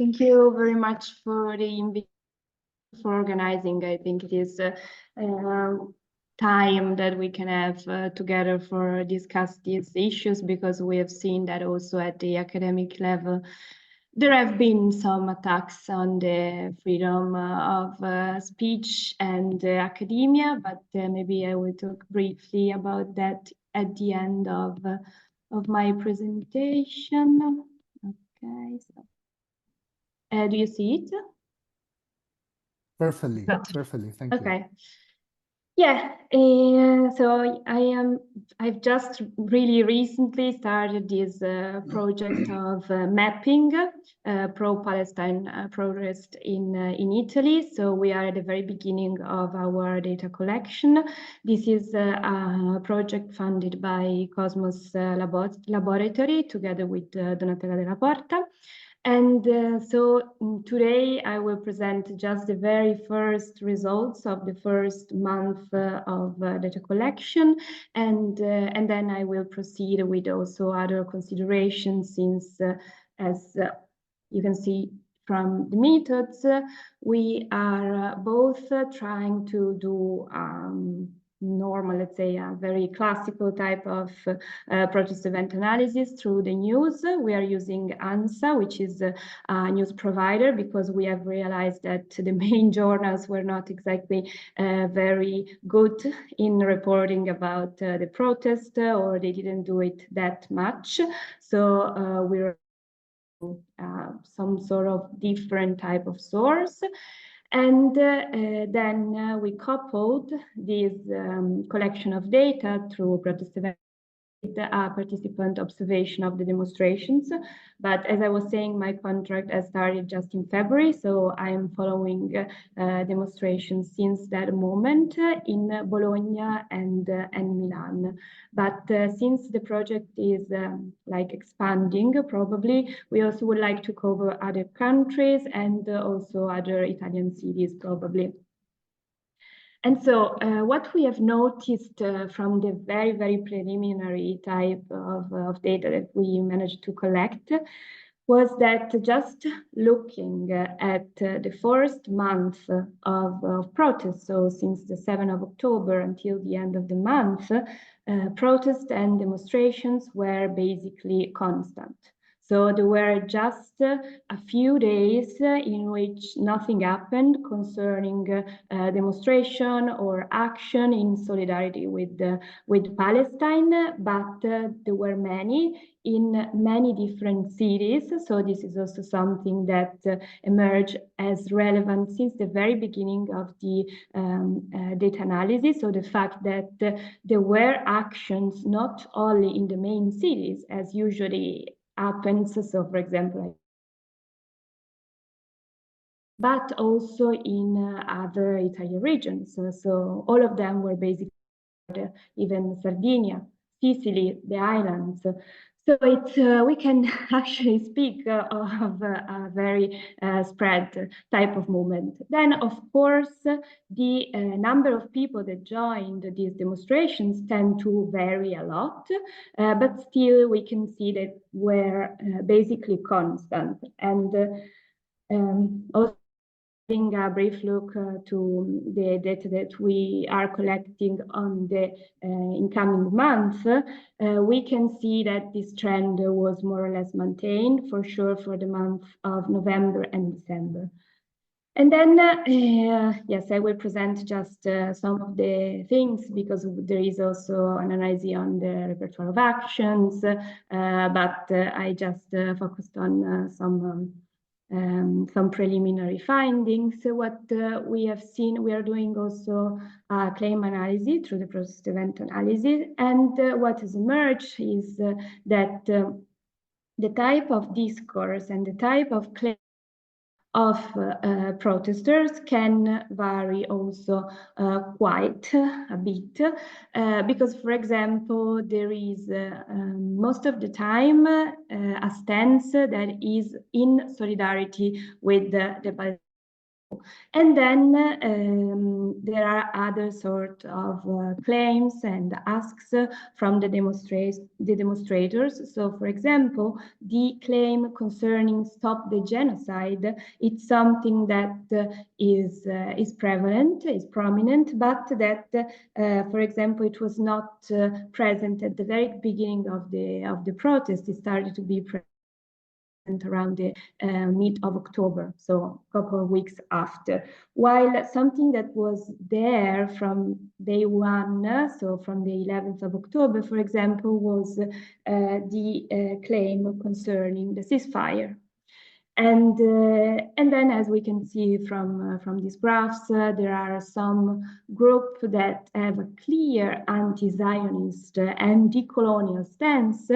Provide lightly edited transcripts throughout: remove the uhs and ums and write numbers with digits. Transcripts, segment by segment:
Thank you very much for the invitation, for organizing. I think it is time that we can have together for discuss these issues, because we have seen that also at the academic level there have been some attacks on the freedom of speech and academia, but maybe I will talk briefly about that at the end of my presentation. Okay, so do you see it? Perfectly, thank you. Okay. Yeah, so I've just really recently started this project of mapping pro-Palestine protest in Italy. So we are at the very beginning of our data collection. This is a project funded by Cosmos Laboratory together with Donatella Della Porta. And so today I will present just the very first results of the first month of data collection, and then I will proceed with also other considerations, since as you can see from the methods, we are both trying to do normal, let's say, a very classical type of protest event analysis through the news. We are using ANSA, which is a news provider, because we have realized that the main journals were not exactly very good in reporting about the protest, or they didn't do it that much. So we're some sort of different type of source. And then we coupled this collection of data through protest event with a participant observation of the demonstrations. But as I was saying, my contract has started just in February, so I am following demonstrations since that moment in Bologna and Milan. But since the project is like expanding, probably we also would like to cover other countries and also other Italian cities, probably. And so what we have noticed from the very, very preliminary type of data that we managed to collect was that just looking at the first month of protests, so since the 7th of October until the end of the month, protests and demonstrations were basically constant. So there were just a few days in which nothing happened concerning demonstration or action in solidarity with Palestine, but there were many in many different cities. So this is also something that emerged as relevant since the very beginning of the data analysis. So the fact that there were actions not only in the main cities, as usually happens, so for example, but also in other Italian regions. So all of them were basically, even Sardinia, Sicily, the islands. So it's we can actually speak of a very spread type of movement. Then, of course, the number of people that joined these demonstrations tend to vary a lot, but still we can see that we're basically constant. And also a brief look to the data that we are collecting on the incoming month, we can see that this trend was more or less maintained, for sure, for the month of November and December. And then, yes, I will present just some of the things, because there is also an analysis on the repertoire of actions, but I just focused on some preliminary findings. So what we have seen, we are doing also claim analysis through the protest event analysis. And what has emerged is that the type of discourse and the type of claim of protesters can vary also quite a bit, because, for example, there is most of the time a stance that is in solidarity with the Palestinians. And then there are other sort of claims and asks from the demonstrators. So, for example, the claim concerning stop the genocide, it's something that is prevalent, is prominent, but that, for example, it was not present at the very beginning of the protest. It started to be present around the mid of October, so a couple of weeks after. While something that was there from day one, so from the 11th of October, for example, was the claim concerning the ceasefire. And then, as we can see from these graphs, there are some groups that have a clear anti-Zionist and decolonial stance,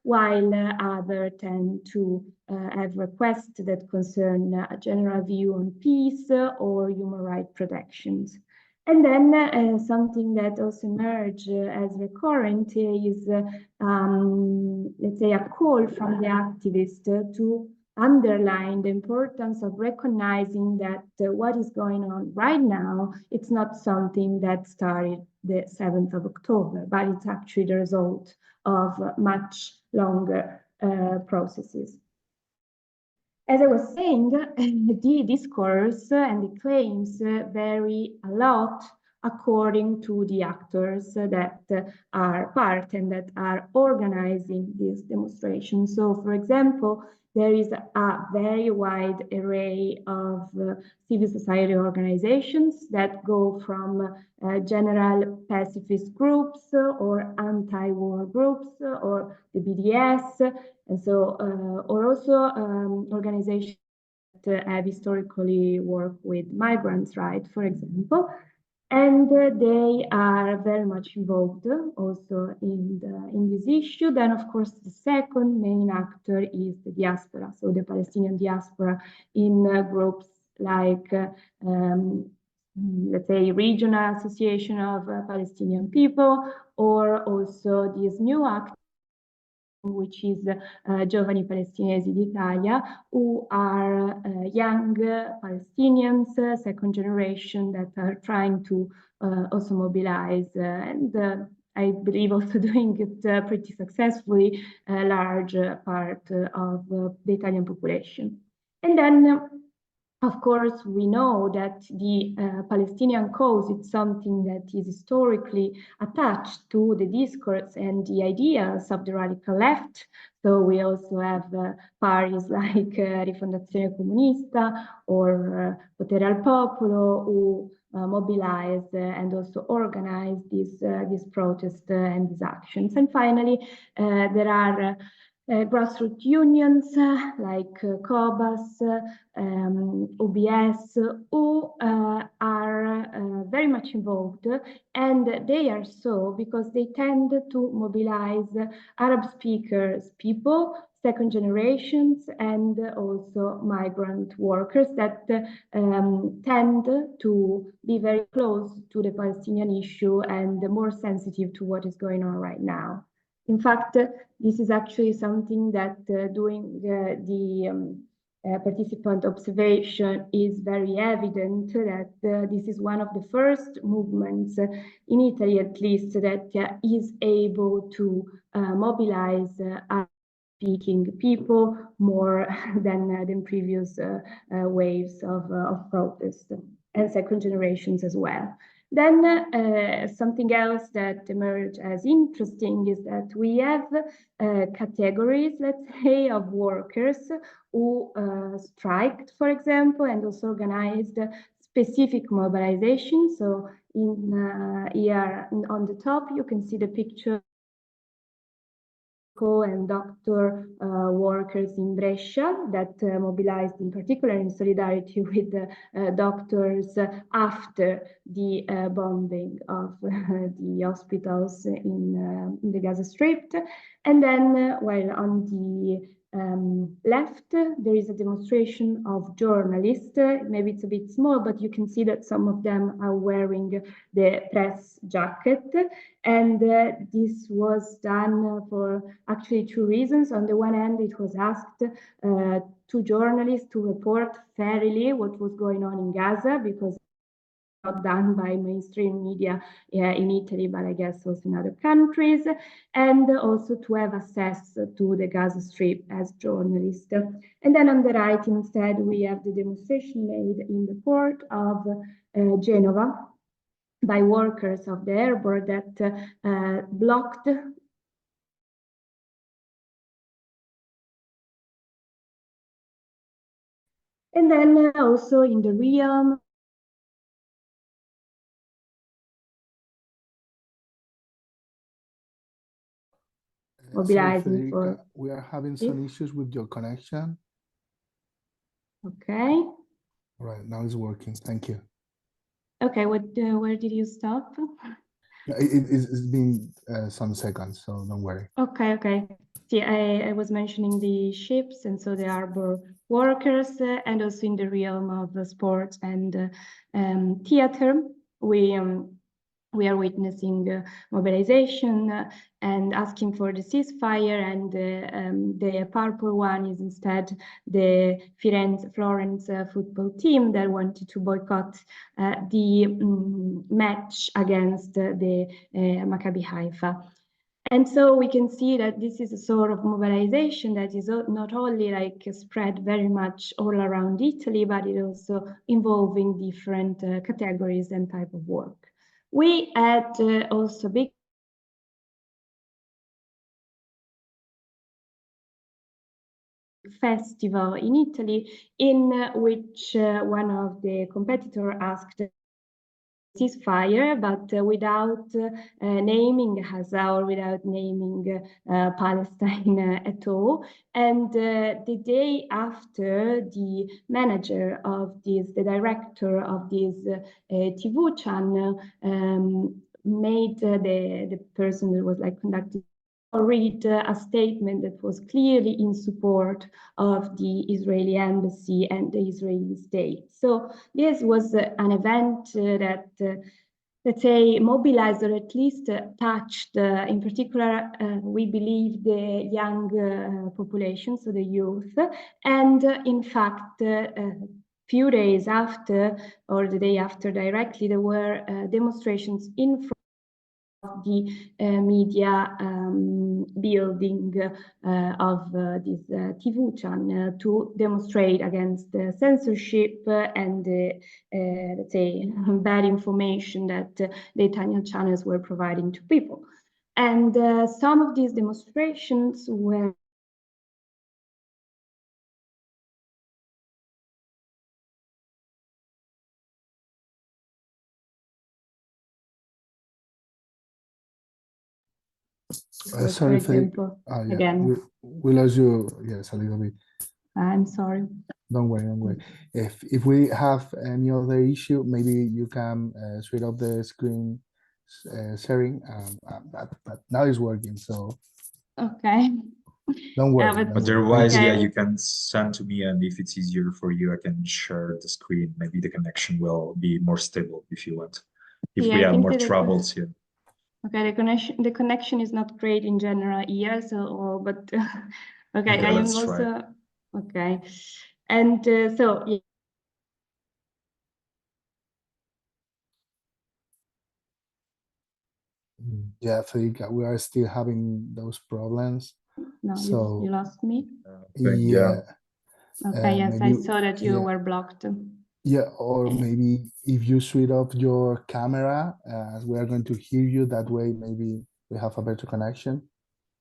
while others tend to have requests that concern a general view on peace or human rights protections. And then something that also emerged as recurrent is, let's say, a call from the activists to underline the importance of recognizing that what is going on right now, it's not something that started the 7th of October, but it's actually the result of much longer processes. As I was saying, the discourse and the claims vary a lot according to the actors that are part and that are organizing these demonstrations. So, for example, there is a very wide array of civil society organizations that go from general pacifist groups or anti-war groups or the BDS, and so, or also organizations that have historically worked with migrants' rights, for example. And they are very much involved also in this issue. Then, of course, the second main actor is the diaspora, so the Palestinian diaspora in groups like, let's say, Regional Association of Palestinian People, or also this new actor, which is Giovani Palestinesi d'Italia, who are young Palestinians, second generation, that are trying to also mobilize and I believe also doing it pretty successfully, a large part of the Italian population. And then, of course, we know that the Palestinian cause is something that is historically attached to the discourse and the ideas of the radical left. So we also have parties like Rifondazione Comunista or Potere al Popolo, who mobilize and also organize these protests and these actions. And finally, there are grassroots unions like COBAS, OBS, who are very much involved, and they are so because they tend to mobilize Arab speakers people, second generations, and also migrant workers that tend to be very close to the Palestinian issue and more sensitive to what is going on right now. In fact, this is actually something that doing the participant observation is very evident, that this is one of the first movements in Italy, at least, that is able to mobilize speaking people more than previous waves of protest, and second generations as well. Then something else that emerged as interesting is that we have categories, let's say, of workers who striked, for example, and also organized specific mobilization. So in here on the top, you can see the picture and doctor workers in Brescia that mobilized in particular in solidarity with doctors after the bombing of the hospitals in the Gaza Strip. And then while on the left, there is a demonstration of journalists. Maybe it's a bit small, but you can see that some of them are wearing the press jacket. And this was done for actually two reasons. On the one hand, it was asked to journalists to report fairly what was going on in Gaza, because not done by mainstream media in Italy, but I guess also in other countries, and also to have access to the Gaza Strip as journalists. And then on the right, instead, we have the demonstration made in the port of Genova by workers of the airport that blocked and then also in the realm mobilizing Federica, we are having some issues with your connection. Okay. Right, now it's working. Thank you. Okay, where did you stop? It's been some seconds, so don't worry. Okay. See, I was mentioning the ships, and so the harbor workers, and also in the realm of sports and theater, we are witnessing mobilization and asking for the ceasefire, and the purple one is instead the Florence football team that wanted to boycott the match against the Maccabi Haifa. And so we can see that this is a sort of mobilization that is not only like spread very much all around Italy, but it also involving different categories and type of work. We had also big festival in Italy in which one of the competitors asked ceasefire, but without naming Gaza or without naming Palestine at all. And the day after, the manager of this, the director of this TV channel made the person that was like conducting read a statement that was clearly in support of the Israeli embassy and the Israeli state. So this was an event that, let's say, mobilized or at least touched, in particular, we believe, the young population, so the youth. And in fact, few days after, or the day after directly, there were demonstrations in front of the media building of this TV channel to demonstrate against the censorship and let's say bad information that the Italian channels were providing to people. And some of these demonstrations were sorry, again. We lost you, yes, a little bit. I'm sorry. Don't worry. If we have any other issue, maybe you can switch off the screen sharing, but now it's working, so. Okay. Don't worry. Otherwise, yeah, you can send to me, and if it's easier for you, I can share the screen. Maybe the connection will be more stable if you want. If we have more troubles here. Okay, the connection is not great in general here, so but okay, I am also try. Okay, and so yeah. Yeah, Federica, we are still having those problems. No, so you lost me. Yeah. Okay, yes, maybe, I saw that you were blocked. Yeah, or maybe if you switch off your camera, as we are going to hear you, that way maybe we have a better connection.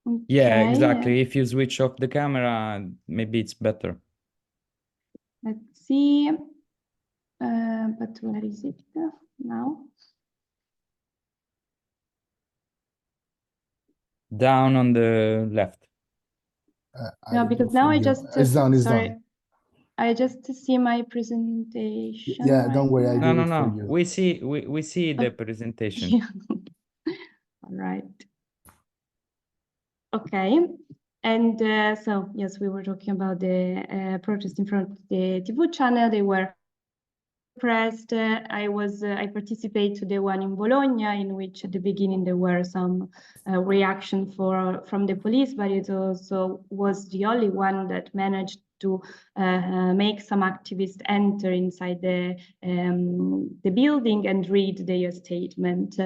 Okay, yeah, exactly. If you switch off the camera, maybe it's better. Let's see. But where is it now? Down on the left. No, because now I just it's down. Sorry. I just see my presentation. Yeah, don't worry. I no. For you. We see the presentation. All right. Okay. And so, yes, we were talking about the protest in front of the TV channel. They were pressed. I participated to the one in Bologna, in which at the beginning there were some reaction from the police, but it also was the only one that managed to make some activists enter inside the building and read their statement.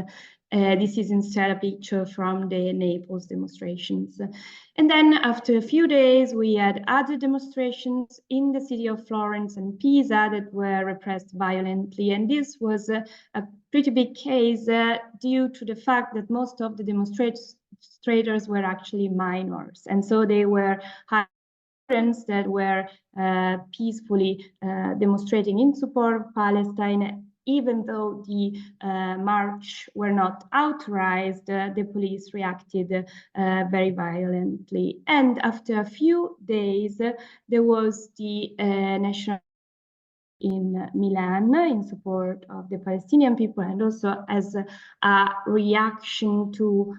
This is instead a picture from the Naples demonstrations. And then after a few days, we had other demonstrations in the city of Florence and Pisa that were repressed violently. And this was a pretty big case due to the fact that most of the demonstrators were actually minors. And so they were students that were peacefully demonstrating in support of Palestine. Even though the march were not authorized, the police reacted very violently. And after a few days, there was the national in Milan in support of the Palestinian people, and also as a reaction to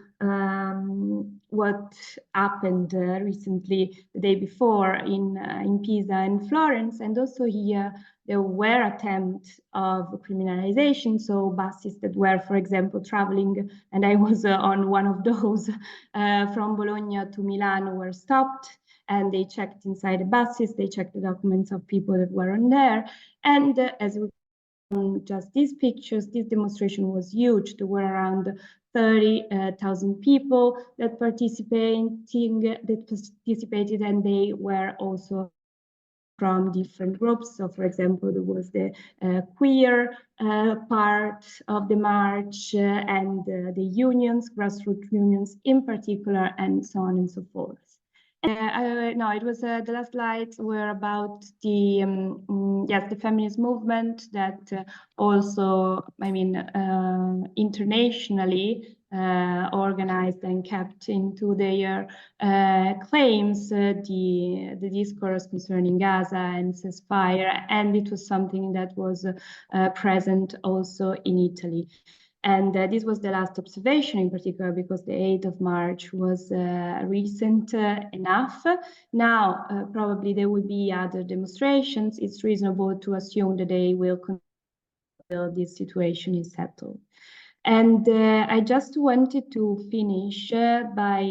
what happened recently the day before in Pisa and Florence. And also here there were attempts of criminalization, so buses that were, for example, traveling, and I was on one of those from Bologna to Milan, were stopped, and they checked inside the buses, they checked the documents of people that were on there. And as we just these pictures, this demonstration was huge. There were around 30,000 people that participated, and they were also from different groups. So, for example, there was the queer part of the march and the unions, grassroots unions in particular, and so on and so forth. No, it was the last slides were about the the feminist movement that also, I mean, internationally organized and kept into their claims the discourse concerning Gaza and ceasefire, and it was something that was present also in Italy. And this was the last observation in particular, because the 8th of March was recent enough. Now, probably there will be other demonstrations. It's reasonable to assume that they will continue until this situation is settled. And I just wanted to finish by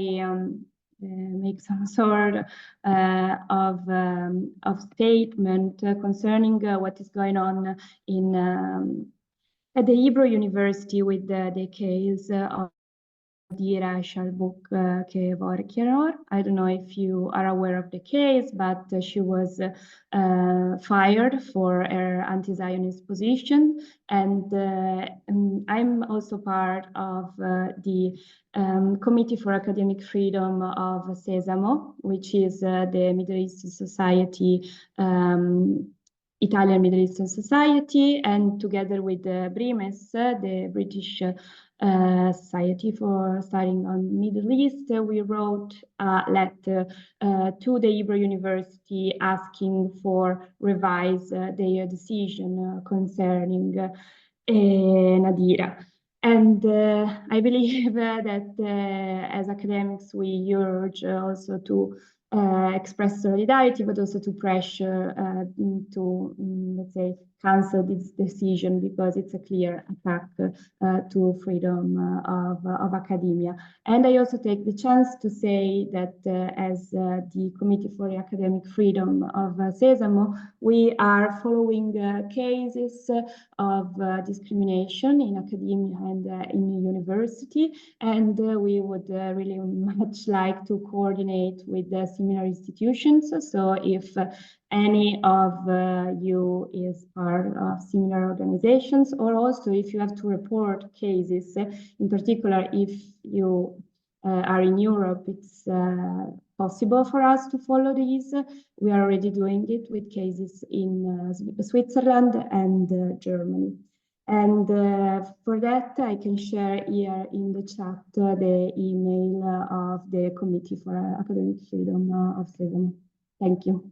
make some sort of statement concerning what is going on in at the Hebrew University with the case of Dira Shalbuk Kevorkianor. I don't know if you are aware of the case, but she was fired for her anti-Zionist position. And I'm also part of the Committee for Academic Freedom of Sesamo, which is the Middle Eastern Society Italian Middle Eastern Society, and together with the BRIMES, the British Society for Studying on Middle East, we wrote a letter to the Hebrew University asking for revise their decision concerning Nadira. And I believe that as academics, we urge also to express solidarity, but also to pressure to, let's say, cancel this decision, because it's a clear attack to freedom of academia. And I also take the chance to say that as the Committee for Academic Freedom of Sesamo, we are following cases of discrimination in academia and in the university, and we would really much like to coordinate with similar institutions. So if any of you is part of similar organizations, or also if you have to report cases, in particular if you are in Europe, it's possible for us to follow these. We are already doing it with cases in Switzerland and Germany. And for that, I can share here in the chat the email of the Committee for Academic Freedom of Sesamo. Thank you.